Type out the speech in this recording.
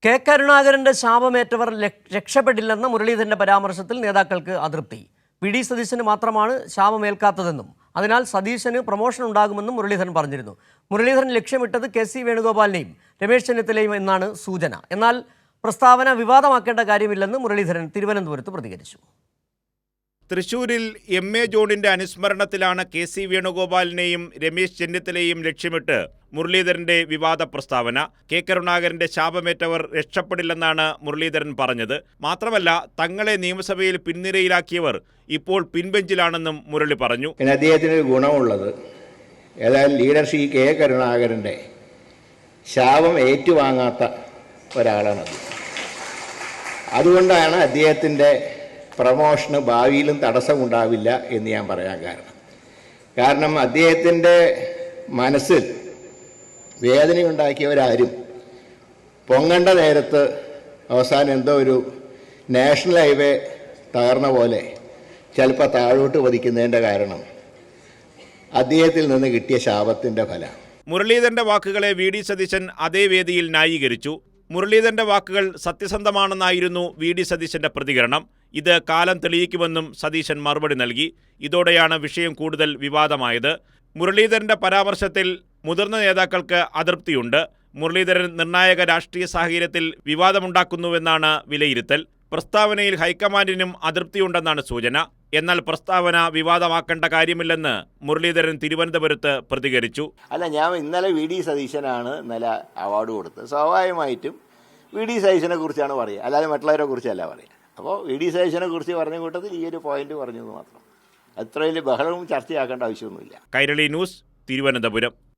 K കരുണാകരന്റെ ശാപമേറ്റവർ രക്ഷപ്പെട്ടില്ലെന്ന മുരളീധരന്റെ പരാമർശത്തിൽ നേതാക്കൾക്ക് അതൃപ്തി. വി ഡി സതീശന് മാത്രമാണ് ശാപമേൽക്കാത്തതെന്നും അതിനാൽ സതീശന് പ്രൊമോഷൻ ഉണ്ടാകുമെന്നും മുരളീധരൻ പറഞ്ഞിരുന്നു. മുരളീധരൻ ലക്ഷ്യമിട്ടത് കെ സി വേണുഗോപാലിനെയും രമേശ് ചെന്നിത്തലയും എന്നാണ് സൂചന. എന്നാൽ പ്രസ്താവന വിവാദമാക്കേണ്ട കാര്യമില്ലെന്ന് മുരളീധരൻ തിരുവനന്തപുരത്ത് പ്രതികരിച്ചു. തൃശൂരിൽ എം.എ. ജോണിന്റെ അനുസ്മരണത്തിലാണ് കെ സി വേണുഗോപാലിനെയും രമേശ് ചെന്നിത്തലയെയും ലക്ഷ്യമിട്ട് മുരളീധരന്റെ വിവാദ പ്രസ്താവന. കെ കരുണാകരന്റെ ശാപമേറ്റവർ രക്ഷപ്പെടില്ലെന്നാണ് മുരളീധരൻ പറഞ്ഞത്. മാത്രമല്ല, തങ്ങളെ നിയമസഭയിൽ പിൻനിരയിലാക്കിയവർ ഇപ്പോൾ പിൻബെഞ്ചിലാണെന്നും മുരളി പറഞ്ഞു. അദ്ദേഹത്തിന് ഗുണമുള്ളത് ഏതായാലും ലീഡർഷിപ്പ് കെ കരുണാകരന്റെ ശാപം ഏറ്റുവാങ്ങാത്ത ഒരാളാണത്. അതുകൊണ്ടാണ് അദ്ദേഹത്തിൻ്റെ പ്രമോഷന് ഭാവിയിലും തടസ്സമുണ്ടാവില്ല എന്ന് ഞാൻ പറയാൻ കാരണം അദ്ദേഹത്തിൻ്റെ മനസ്സിൽ വേദനയുണ്ടാക്കിയവരാരും പൊങ്ങേണ്ട നേരത്ത് അവസാനം എന്തോ ഒരു നാഷണൽ ഹൈവേ തകർന്ന പോലെ ചിലപ്പോൾ താഴോട്ട് പതിക്കുന്നതിൻ്റെ കാരണം അദ്ദേഹത്തിൽ നിന്ന് കിട്ടിയ ശാപത്തിൻ്റെ ഫലം. മുരളീധരന്റെ വാക്കുകളെ വി ഡി സതീശൻ അതേ വേദിയിൽ ന്യായീകരിച്ചു. മുരളീധരന്റെ വാക്കുകൾ സത്യസന്ധമാണെന്നായിരുന്നു വി ഡി സതീശന്റെ പ്രതികരണം. ഇത് കാലം തെളിയിക്കുമെന്നും സതീശൻ മറുപടി നൽകി. ഇതോടെയാണ് വിഷയം കൂടുതൽ വിവാദമായത്. മുരളീധരന്റെ പരാമർശത്തിൽ മുതിർന്ന നേതാക്കൾക്ക് അതൃപ്തിയുണ്ട്. മുരളീധരൻ നിർണായക രാഷ്ട്രീയ സാഹചര്യത്തിൽ വിവാദമുണ്ടാക്കുന്നുവെന്നാണ് വിലയിരുത്തൽ. പ്രസ്താവനയിൽ ഹൈക്കമാൻഡിനും അതൃപ്തിയുണ്ടെന്നാണ് സൂചന. എന്നാൽ പ്രസ്താവന വിവാദമാക്കേണ്ട കാര്യമില്ലെന്ന് മുരളീധരൻ തിരുവനന്തപുരത്ത് പ്രതികരിച്ചു. ഞാൻ ഇന്നലെ വി ഡി സതീശനാണ് ഇന്നലെ അവാർഡ് കൊടുത്തത്. സ്വാഭാവികമായിട്ടും വി ഡി സതീശനെ കുറിച്ചാണ് പറയുക, അല്ലാതെ മറ്റുള്ളവരെ കുറിച്ചല്ല പറയുക. അപ്പോൾ വി ഡി സതീശനെ കുറിച്ച് പറഞ്ഞ കൂട്ടത്തിൽ ഈ ഒരു പോയിന്റ് പറഞ്ഞത് മാത്രം. അത്ര വലിയ ബഹളവും ചർച്ചയാക്കേണ്ട ആവശ്യമൊന്നുമില്ല. കൈരളി ന്യൂസ്, തിരുവനന്തപുരം.